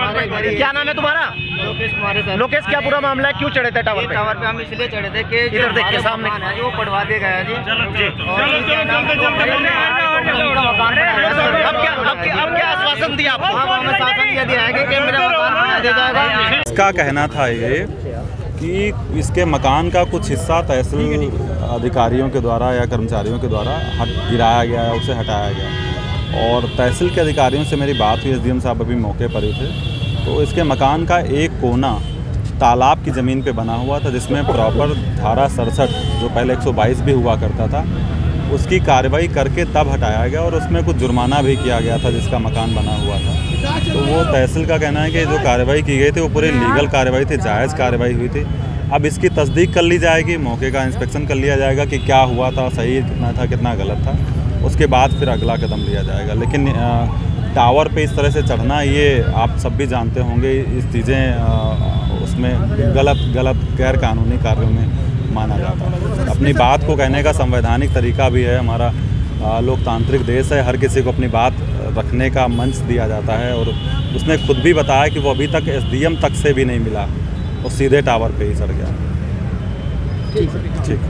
क्या नाम है तुम्हारा? लोकेश कुमार सर। लोकेश, क्या पूरा मामला है? क्यों चढ़े थे टावर पे? टावर पे हम इसलिए चढ़े थे कि इधर देख के सामने है जो पढ़वा दे गया जी। अब क्या आश्वासन दिया आपको? हमें शासन ये दिया है कि मेरा मकान बना दिया जाएगा। इसका कहना था ये कि इसके मकान का कुछ हिस्सा तहसील अधिकारियों के द्वारा या कर्मचारियों के द्वारा गिराया गया है, उसे हटाया गया। और तहसील के अधिकारियों से मेरी बात हुई, एसडीएम साहब अभी मौके पर ही थे, तो इसके मकान का एक कोना तालाब की ज़मीन पे बना हुआ था, जिसमें प्रॉपर धारा 67 जो पहले 122 भी हुआ करता था, उसकी कार्रवाई करके तब हटाया गया और उसमें कुछ जुर्माना भी किया गया था जिसका मकान बना हुआ था। तो वो तहसील का कहना है कि जो कार्रवाई की गई थी वो पूरी लीगल कार्रवाई थी, जायज़ कार्रवाई हुई थी। अब इसकी तस्दीक कर ली जाएगी, मौके का इंस्पेक्शन कर लिया जाएगा कि क्या हुआ था, सही कितना था, कितना गलत था, उसके बाद फिर अगला कदम लिया जाएगा। लेकिन टावर पे इस तरह से चढ़ना, ये आप सब भी जानते होंगे, इस चीज़ें उसमें गलत गैर कानूनी कार्यों में माना जाता है। अपनी बात को कहने का संवैधानिक तरीका भी है, हमारा लोकतांत्रिक देश है, हर किसी को अपनी बात रखने का मंच दिया जाता है। और उसने खुद भी बताया कि वो अभी तक एसडीएम तक से भी नहीं मिला, वो सीधे टावर पे ही चढ़ गया। ठीक।